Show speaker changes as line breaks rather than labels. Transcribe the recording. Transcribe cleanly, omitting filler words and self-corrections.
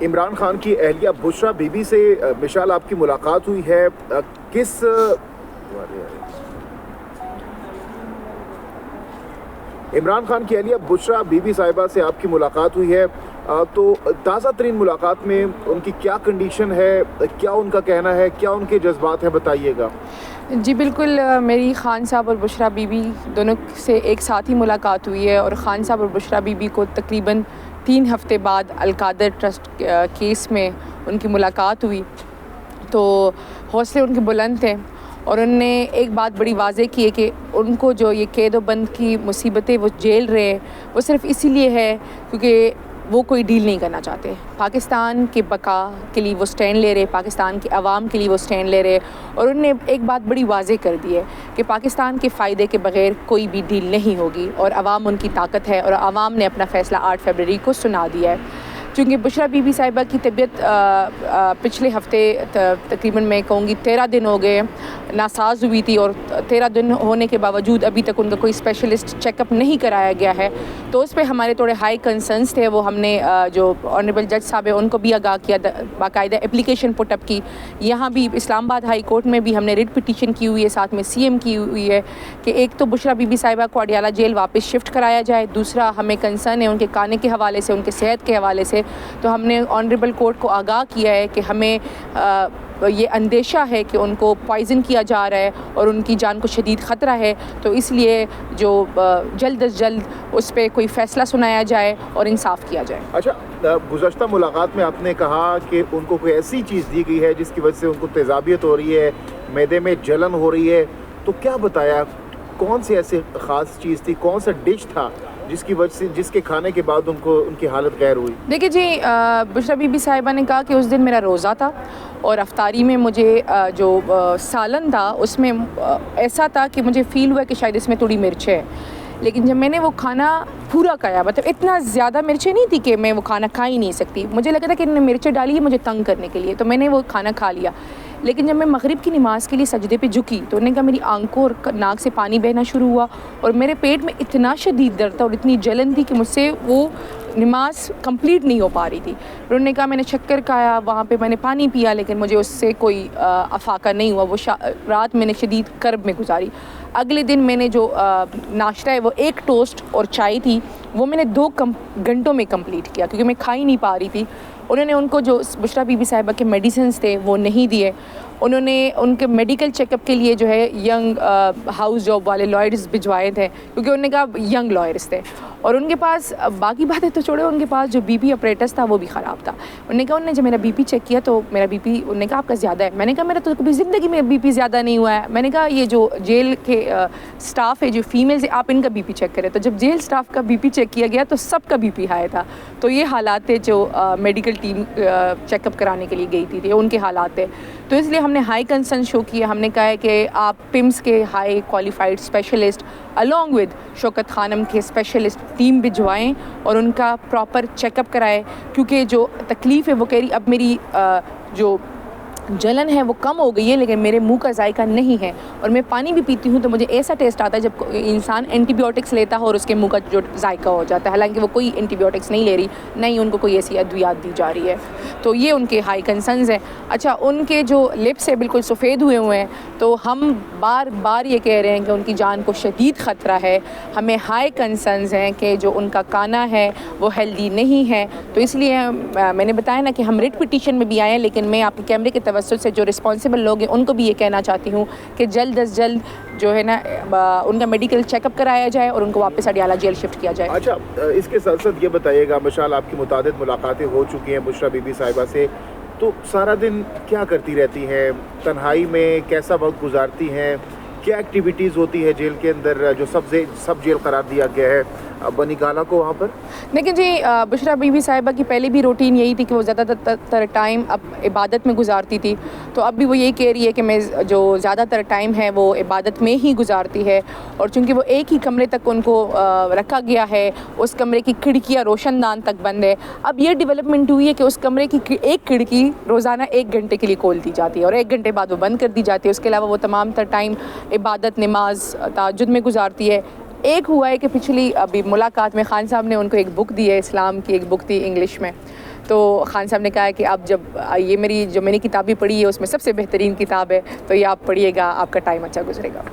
इमरान खान की अहलिया बुशरा बीबी से मिशाल आपकी मुलाकात हुई है, किस इमरान खान की अहलिया बुशरा बीबी साहिबा से आपकी मुलाकात हुई है, तो ताज़ा तरीन मुलाकात में उनकी क्या कंडीशन है, क्या उनका कहना है, क्या उनके जज्बात हैं, बताइएगा।
जी बिल्कुल, मेरी ख़ान साहब और बुशरा बीबी दोनों से एक साथ ही मुलाकात हुई है और ख़ान साहब और बुशरा बीबी को तकरीबन 3 हफ़्ते बाद अल-कादर ट्रस्ट केस में उनकी मुलाकात हुई। तो हौसले उनके बुलंद थे और उनने एक बात बड़ी वाज़ेह की है कि उनको जो ये कैद बंद की मुसीबतें वो झेल रहे हैं, वो सिर्फ़ इसीलिए है क्योंकि वो कोई डील नहीं करना चाहते। पाकिस्तान के बका के लिए वो स्टैंड ले रहे, पाकिस्तान के अवाम के लिए वो स्टैंड ले रहे और उन्होंने एक बात बड़ी वाज़ेह कर दी है कि पाकिस्तान के फ़ायदे के बग़ैर कोई भी डील नहीं होगी और अवाम उनकी ताकत है और अवाम ने अपना फ़ैसला 8 फरवरी को सुना दिया है। चूँकि बुशरा बीबी साहिबा की तबीयत पिछले हफ़्ते तकरीबन मैं कहूँगी 13 दिन हो गए नासाज हुई थी और 13 दिन होने के बावजूद अभी तक उनका कोई स्पेशलिस्ट चेकअप नहीं कराया गया है। तो उस पर हमारे थोड़े हाई कंसर्न्स थे, वो हमने जो ऑनरेबल जज साहब है उनको भी आगाह किया, बाकायदा एप्लीकेशन पुटअप की। यहाँ भी इस्लामाबाद हाई कोर्ट में भी हमने रिट पिटीशन की हुई है, साथ में CM की हुई है कि एक तो बुशरा बीबी साहिबा को अडियाला जेल वापस शिफ्ट कराया जाए, दूसरा हमें कंसर्न है उनके खाने के हवाले से, उनके सेहत के हवाले से। तो हमने ऑनरेबल कोर्ट को आगाह किया है कि हमें ये अंदेशा है कि उनको पॉइज़न किया जा रहा है और उनकी जान को शदीद ख़तरा है, तो इसलिए जो जल्द अज जल्द उस पर कोई फ़ैसला सुनाया जाए और इंसाफ किया जाए।
अच्छा, गुज़श्ता मुलाकात में आपने कहा कि उनको कोई ऐसी चीज़ दी गई है जिसकी वजह से उनको तेज़ाबियत हो रही है, मैदे में जलन हो रही है, तो क्या बताया, कौन सी ऐसी ख़ास चीज़ थी, कौन सा डिश था जिसकी वजह से, जिसके खाने के बाद उनको उनकी हालत गैर हुई?
देखिए जी, बुशरा बीबी साहिबा ने कहा कि उस दिन मेरा रोज़ा था और अफ्तारी में मुझे जो सालन था उसमें ऐसा था कि मुझे फ़ील हुआ कि शायद इसमें थोड़ी मिर्च है, लेकिन जब मैंने वो खाना पूरा खाया, मतलब इतना ज़्यादा मिर्चें नहीं थी कि मैं वो खाना खा ही नहीं सकती, मुझे लगा था कि इन्होंने मिर्चें डाली है मुझे तंग करने के लिए, तो मैंने वो खाना खा लिया। लेकिन जब मैं मगरिब की नमाज़ के लिए सजदे पे झुकी तो उन्होंने कहा मेरी आंखों और नाक से पानी बहना शुरू हुआ और मेरे पेट में इतना शदीद दर्द था और इतनी जलन थी कि मुझसे वो नमाज कंप्लीट नहीं हो पा रही थी। फिर उन्होंने कहा मैंने शक्कर खाया, वहाँ पे मैंने पानी पिया, लेकिन मुझे उससे कोई अफाका नहीं हुआ। वो रात मैंने शदीद कर्ब में गुजारी। अगले दिन मैंने जो नाश्ता है वो एक टोस्ट और चाय थी, वो मैंने 2 घंटों में कंप्लीट किया क्योंकि मैं खा ही नहीं पा रही थी। उन्होंने उनको जो बुशरा बीबी साहिबा के मेडिसिन्स थे वो नहीं दिए। उन्होंने उनके मेडिकल चेकअप के लिए जो है यंग हाउस जॉब वाले लॉयर्स भिजवाए थे क्योंकि उन्होंने कहा यंग लॉयर्स थे और उनके पास बाकी बातें तो छोड़े, उनके पास जो BP अपरेटस था वो भी ख़राब था। उन्होंने कहा, उन्होंने जब मेरा BP चेक किया तो मेरा BP, उन्होंने कहा आपका ज़्यादा है। मैंने कहा मेरा तो कभी ज़िंदगी में BP ज़्यादा नहीं हुआ है। मैंने कहा ये जो जेल के स्टाफ है, जो फीमेल्स है, आप इनका BP चेक करें। तो जब जेल स्टाफ का BP चेक किया गया तो सबका BP हाई था। तो ये हालात थे जो मेडिकल टीम चेकअप कराने के लिए गई थी, उनके हालात थे। तो इसलिए हमने हाई कंसर्न शो किया। हमने कहा है कि आप PIMS के high qualified specialist along with Shaukat Khanum के स्पेशलिस्ट टीम भिजवाएँ और उनका प्रॉपर चेकअप कराएं, क्योंकि जो तकलीफ़ है वो कह रही अब मेरी जो जलन है वो कम हो गई है लेकिन मेरे मुंह का जायका नहीं है और मैं पानी भी पीती हूँ तो मुझे ऐसा टेस्ट आता है जब इंसान एंटीबायोटिक्स लेता हो और उसके मुंह का जो जायका हो जाता है। हालांकि वो कोई एंटीबायोटिक्स नहीं ले रही, नहीं उनको कोई ऐसी अद्वियात दी जा रही है। तो ये उनके हाई कंसर्न्स हैं। अच्छा, उनके जो लिप्स है बिल्कुल सफ़ेद हुए हुए हैं, तो हम बार बार ये कह रहे हैं कि उनकी जान को शदीद ख़तरा है। हमें हाई कंसर्न्स हैं कि जो उनका खाना है वो हेल्दी नहीं है। तो इसलिए मैंने बताया ना कि हम रिट पिटीशन में भी आए हैं, लेकिन मैं आपके कैमरे के तवज्जुह से जो रिस्पॉन्सिबल लोग हैं उनको भी ये कहना चाहती हूँ कि जल्द अज जल्द जो है ना उनका मेडिकल चेकअप कराया जाए और उनको वापस अडियाला जेल शिफ्ट किया जाए।
अच्छा, इसके साथ साथ ये बताइएगा, मशाल आपकी मुतादिद मुलाकातें हो चुकी हैं बुशरा बीबी साहिबा से, तो सारा दिन क्या करती रहती हैं, तन्हाई में कैसा वक्त गुजारती हैं, क्या एक्टिविटीज़ होती है जेल के अंदर, जो सब जेल करार दिया गया है बनी गाला को वहाँ पर?
देखिए जी, बुशरा बीबी साहिबा की पहले भी रूटीन यही थी कि वो ज़्यादातर टाइम अब इबादत में गुजारती थी। तो अब भी वो यही कह रही है कि मैं जो ज़्यादातर टाइम है वो इबादत में ही गुजारती है। और चूँकि वो एक ही कमरे तक उनको रखा गया है, उस कमरे की खिड़कियाँ रोशनदान तक बंद है। अब ये डेवलपमेंट हुई है कि उस कमरे की एक खिड़की रोज़ाना 1 घंटे के लिए खोल दी जाती है और 1 घंटे बाद वो बंद कर दी जाती है। उसके अलावा वो तमाम तर टाइम इबादत, नमाज, तहज्जुद में गुजारती है। एक हुआ है कि पिछली अभी मुलाकात में खान साहब ने उनको एक बुक दी है, इस्लाम की एक बुक थी इंग्लिश में। तो खान साहब ने कहा है कि आप जब ये मेरी जो मैंने किताबें पढ़ी है उसमें सबसे बेहतरीन किताब है, तो ये आप पढ़िएगा, आपका टाइम अच्छा गुजरेगा।